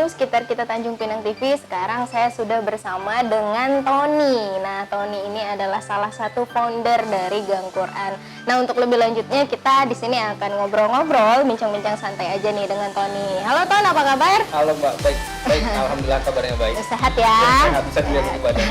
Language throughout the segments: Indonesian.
Museum Sekitar Kita Tanjung Pinang TV. Sekarang saya sudah bersama dengan Tony. Nah, Tony ini adalah salah satu founder dari Gang Quran. Nah, untuk lebih lanjutnya kita di sini akan ngobrol-ngobrol, bincang-bincang santai aja nih dengan Tony. Halo Ton, apa kabar? Halo Mbak, baik. Alhamdulillah kabarnya baik. Sehat ya? Sehat, bisa dilihat di badan.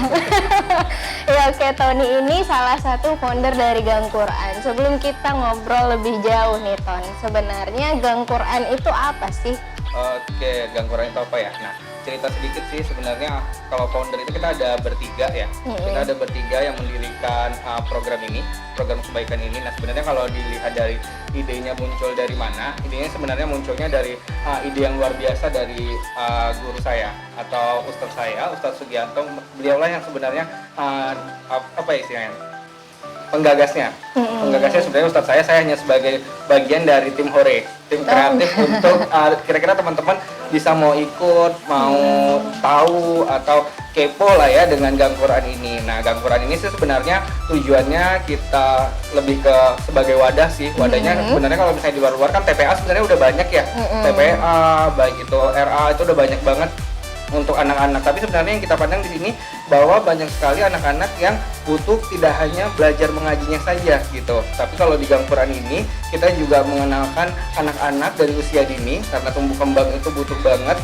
Ya oke, Tony ini salah satu founder dari Gang Quran. Sebelum kita ngobrol lebih jauh nih Ton, sebenarnya Gang Quran itu apa sih? Oke, Gang Quran itu apa ya? Nah, cerita sedikit sih sebenarnya kalau founder itu kita ada bertiga ya. Kita ada bertiga yang mendirikan program ini, program kebaikan ini. Nah, sebenarnya kalau dilihat dari idenya muncul dari mana, idenya sebenarnya munculnya dari ide yang luar biasa dari guru saya atau Ustadz saya, Ustadz Sugianto. Beliaulah yang sebenarnya apa ya istilahnya? Penggagasnya sebenarnya Ustadz saya hanya sebagai bagian dari tim Hore, tim kreatif untuk kira-kira teman-teman bisa mau ikut, mau tahu atau kepo lah ya dengan Gang Quran ini. Nah, Gang Quran ini sih sebenarnya tujuannya kita lebih ke sebagai wadah sih. Wadahnya sebenarnya kalau misalnya di luar-luar kan TPA sebenarnya udah banyak ya. TPA baik itu RA itu udah banyak banget untuk anak-anak, tapi sebenarnya yang kita pandang di sini bahwa banyak sekali anak-anak yang butuh tidak hanya belajar mengajinya saja gitu, tapi kalau di Gang Quran ini kita juga mengenalkan anak-anak dari usia dini karena tumbuh kembang itu butuh banget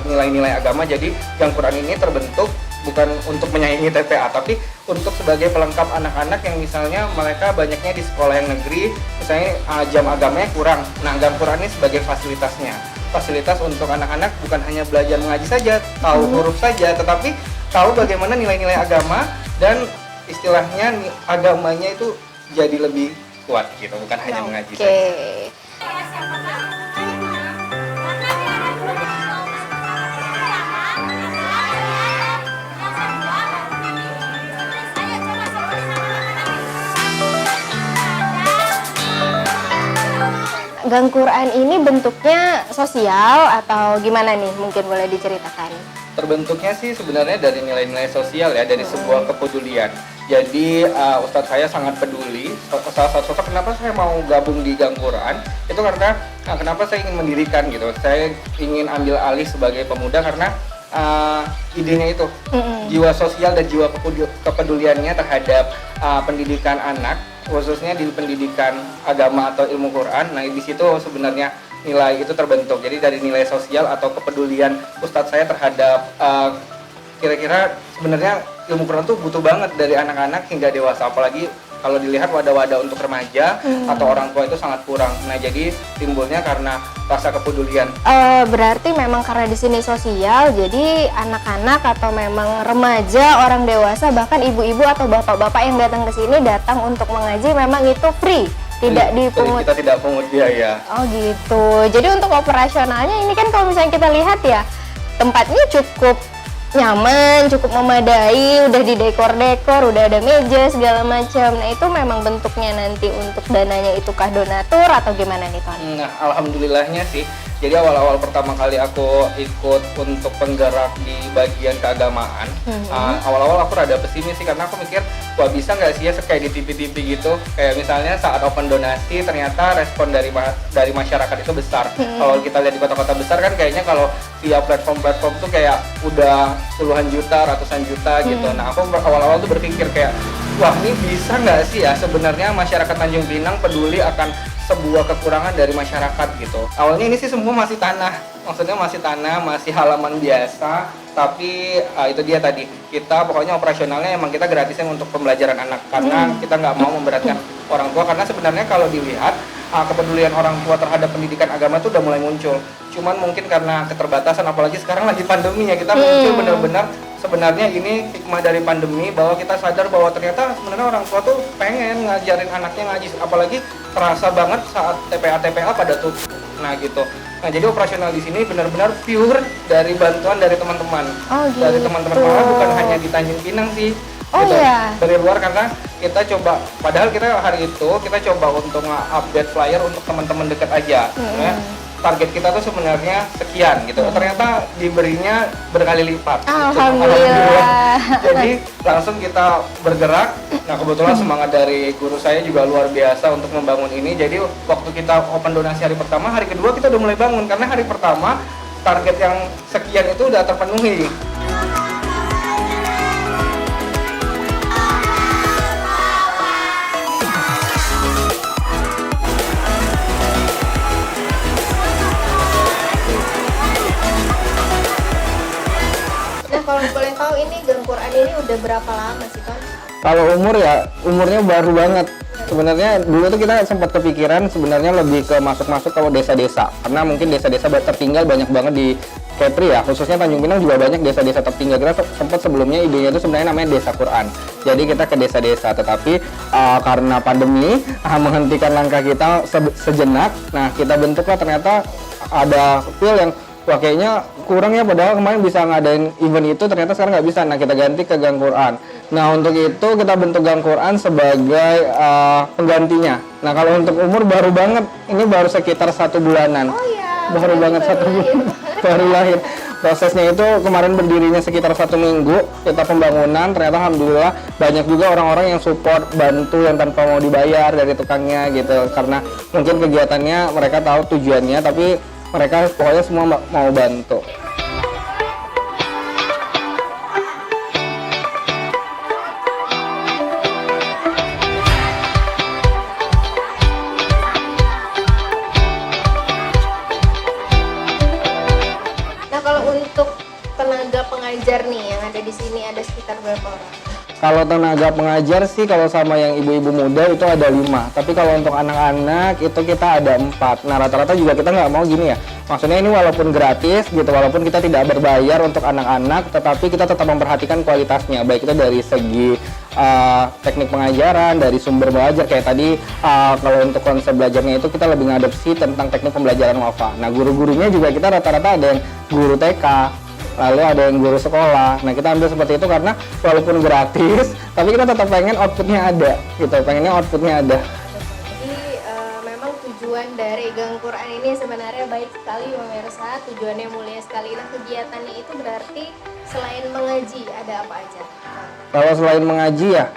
nilai-nilai agama. Jadi Gang Quran ini terbentuk bukan untuk menyaingi TPA, tapi untuk sebagai pelengkap anak-anak yang misalnya mereka banyaknya di sekolah yang negeri, misalnya jam agamanya kurang. Nah, Gang Quran ini sebagai fasilitas untuk anak-anak bukan hanya belajar mengaji saja, tahu huruf saja, tetapi tahu bagaimana nilai-nilai agama dan istilahnya agamanya itu jadi lebih kuat gitu, bukan hanya mengaji saja. Gang Quran ini bentuknya sosial atau gimana nih? Mungkin boleh diceritakan. Terbentuknya sih sebenarnya dari nilai-nilai sosial ya, dari sebuah kepedulian. Jadi Ustadz saya sangat peduli. Salah satu sosok kenapa saya mau gabung di Gang Quran itu karena kenapa saya ingin mendirikan gitu. Saya ingin ambil alih sebagai pemuda karena idenya itu jiwa sosial dan jiwa kepeduliannya terhadap pendidikan anak, khususnya di pendidikan agama atau ilmu Quran. Nah, di situ sebenarnya nilai itu terbentuk. Jadi dari nilai sosial atau kepedulian Ustadz saya terhadap kira-kira sebenarnya ilmu Quran tuh butuh banget dari anak-anak hingga dewasa, apalagi kalau dilihat wadah-wadah untuk remaja atau orang tua itu sangat kurang. Nah, jadi timbulnya karena rasa kepedulian. Berarti memang karena di sini sosial, jadi anak-anak atau memang remaja, orang dewasa, bahkan ibu-ibu atau bapak-bapak yang datang ke sini datang untuk mengaji memang itu free, tidak dipungut. Kita tidak pungut biaya. Oh gitu. Jadi untuk operasionalnya ini kan kalau misalnya kita lihat ya, tempatnya cukup nyaman, cukup memadai, udah didekor-dekor, udah ada meja segala macam. Nah, itu memang bentuknya nanti untuk dananya itu kah donatur atau gimana nih, Ton? Nah, alhamdulillahnya sih. Jadi awal-awal pertama kali aku ikut untuk penggerak di bagian keagamaan, awal-awal aku rada pesimis sih karena aku mikir, wah bisa nggak sih ya kayak di TV-TV gitu, kayak misalnya saat open donasi ternyata respon dari masyarakat itu besar. Kalau kita lihat di kota-kota besar kan kayaknya kalau via platform-platform tuh kayak udah puluhan juta, ratusan juta gitu. Nah, aku awal-awal tuh berpikir kayak, wah ini bisa nggak sih ya sebenarnya masyarakat Tanjung Pinang peduli akan sebuah kekurangan dari masyarakat gitu. Awalnya ini sih semua masih tanah, maksudnya masih tanah, masih halaman biasa, tapi itu dia tadi, kita pokoknya operasionalnya emang kita gratisin untuk pembelajaran anak, karena kita nggak mau memberatkan orang tua, karena sebenarnya kalau dilihat kepedulian orang tua terhadap pendidikan agama itu udah mulai muncul. Cuman mungkin karena keterbatasan, apalagi sekarang lagi pandemi ya, kita muncul benar-benar sebenarnya ini hikmah dari pandemi, bahwa kita sadar bahwa ternyata sebenarnya orang tua tuh pengen ngajarin anaknya ngaji, apalagi terasa banget saat TPA pada tutup. Nah gitu. Nah, jadi operasional di sini benar-benar pure dari bantuan dari teman-teman. Dari teman-teman, malah bukan hanya di Tanjung Pinang sih. Gitu. Dari luar, karena kita coba, padahal kita hari itu kita coba untuk nge-update flyer untuk teman-teman dekat aja. Ya. Target kita tuh sebenarnya sekian gitu. Ternyata diberinya berkali lipat. Alhamdulillah. Jadi langsung kita bergerak. Nah, kebetulan semangat dari guru saya juga luar biasa untuk membangun ini. Jadi waktu kita open donasi hari pertama, hari kedua kita udah mulai bangun, karena hari pertama target yang sekian itu udah terpenuhi. Nah, kalau boleh tahu ini Gang Quran ini udah berapa lama sih, Ton? Kalau umur ya, umurnya baru banget. Sebenarnya dulu tuh kita sempat kepikiran sebenarnya lebih ke masuk-masuk ke desa-desa. Karena mungkin desa-desa tertinggal banyak banget di Kepri ya, khususnya Tanjung Pinang juga banyak desa-desa tertinggal. Kita sempat sebelumnya idenya itu sebenarnya namanya Desa Quran. Jadi kita ke desa-desa, tetapi karena pandemi menghentikan langkah kita sejenak. Nah, kita bentuklah ternyata ada feel yang wah kayaknya kurang ya, padahal kemarin bisa ngadain event itu, ternyata sekarang nggak bisa. Nah, kita ganti ke Gang Quran. Nah, untuk itu kita bentuk Gang Quran sebagai penggantinya. Nah, kalau untuk umur baru banget, ini baru sekitar 1 bulanan. Oh ya, Baru banget 1 bulan, baru lahir. Prosesnya itu kemarin berdirinya sekitar 1 minggu, kita pembangunan, ternyata alhamdulillah banyak juga orang-orang yang support, bantu yang tanpa mau dibayar dari tukangnya gitu. Karena mungkin kegiatannya mereka tahu tujuannya, tapi mereka pokoknya semua mau bantu. Nah, kalau untuk tenaga pengajar nih yang ada di sini ada sekitar berapa orang? Kalau tenaga pengajar sih, kalau sama yang ibu-ibu muda itu ada 5. Tapi kalau untuk anak-anak itu kita ada 4. Nah, rata-rata juga kita nggak mau gini ya. Maksudnya ini walaupun gratis gitu, walaupun kita tidak berbayar untuk anak-anak, tetapi kita tetap memperhatikan kualitasnya. Baik itu dari segi teknik pengajaran, dari sumber belajar. Kayak tadi kalau untuk konsep belajarnya itu kita lebih ngadopsi tentang teknik pembelajaran WAFA. Nah, guru-gurunya juga kita rata-rata ada yang guru TK, lalu ada yang guru sekolah. Nah, kita ambil seperti itu karena walaupun gratis, tapi kita tetap pengen outputnya ada gitu, pengennya outputnya ada. Jadi memang tujuan dari Gang Quran ini sebenarnya baik sekali pemirsa, tujuannya mulia sekali. Nah, kegiatannya itu berarti selain mengaji ada apa aja? Kalau selain mengaji ya,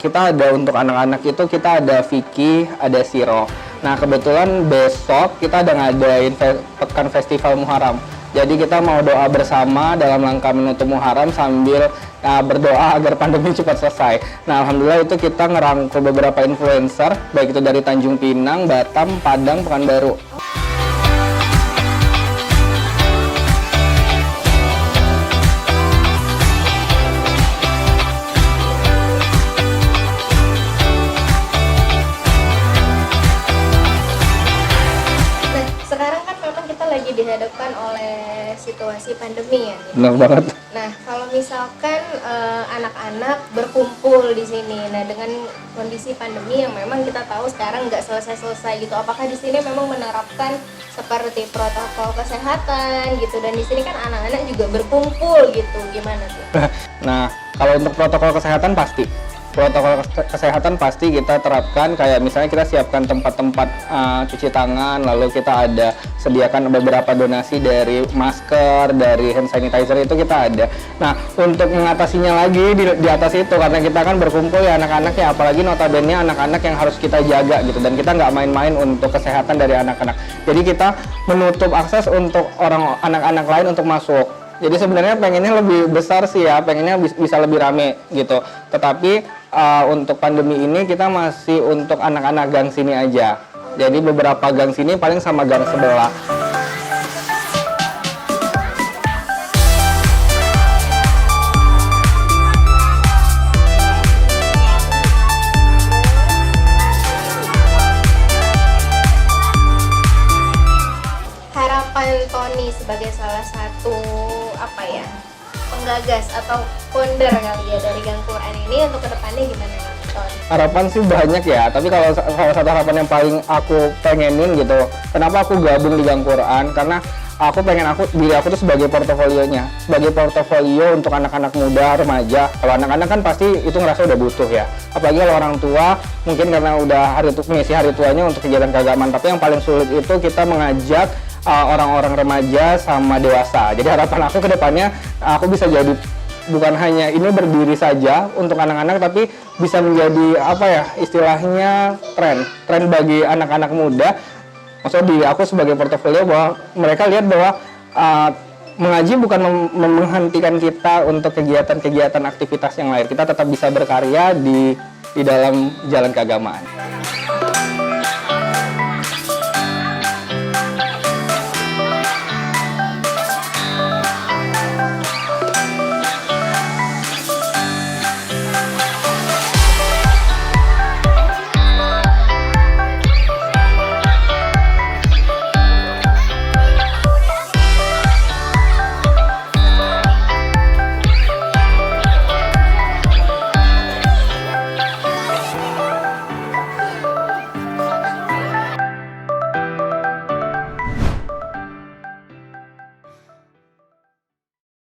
kita ada untuk anak-anak itu kita ada fikih, ada siro. Nah, kebetulan besok kita ada ngadain pekan festival Muharram. Jadi kita mau doa bersama dalam rangka menutup Muharram sambil berdoa agar pandemi cepat selesai. Nah, alhamdulillah itu kita ngerangkul beberapa influencer, baik itu dari Tanjung Pinang, Batam, Padang, Pekanbaru. Nah, sekarang kan memang kita lagi dihadapkan oleh situasi pandemi ya. Benar banget. Nah, kalau misalkan anak-anak berkumpul di sini, nah dengan kondisi pandemi yang memang kita tahu sekarang nggak selesai-selesai gitu, apakah di sini memang menerapkan seperti protokol kesehatan gitu, dan di sini kan anak-anak juga berkumpul gitu, gimana tuh? Nah, kalau untuk protokol kesehatan pasti. Protokol kesehatan pasti kita terapkan, kayak misalnya kita siapkan tempat-tempat cuci tangan, lalu kita ada sediakan beberapa donasi dari masker, dari hand sanitizer, itu kita ada. Nah, untuk mengatasinya lagi di atas itu, karena kita kan berkumpul ya anak-anak ya, apalagi notabene anak-anak yang harus kita jaga gitu, dan kita nggak main-main untuk kesehatan dari anak-anak. Jadi kita menutup akses untuk anak-anak lain untuk masuk. Jadi sebenarnya pengennya lebih besar sih ya, pengennya bisa lebih rame gitu. Tetapi untuk pandemi ini kita masih untuk anak-anak gang sini aja. Jadi beberapa gang sini paling sama gang sebelah. Harapan Tony sebagai salah satu penggagas atau founder kali ya dari Gang Quran ini untuk kedepannya gimana nih, Ton? Harapan sih banyak ya, tapi kalau salah satu harapan yang paling aku pengenin gitu, kenapa aku gabung di Gang Quran, karena aku pengen diri aku tuh sebagai portofolionya, sebagai portofolio untuk anak-anak muda, remaja. Kalau anak-anak kan pasti itu ngerasa udah butuh ya, apalagi kalau orang tua mungkin karena udah mengisi hari tuanya untuk kegiatan keagamaan. Tapi yang paling sulit itu kita mengajak orang-orang remaja sama dewasa. Jadi harapan aku ke depannya aku bisa jadi bukan hanya ini berdiri saja untuk anak-anak, tapi bisa menjadi istilahnya tren bagi anak-anak muda. Maksudnya di aku sebagai portofolio bahwa mereka lihat bahwa mengaji bukan menghentikan kita untuk kegiatan-kegiatan aktivitas yang lain. Kita tetap bisa berkarya di dalam jalan keagamaan.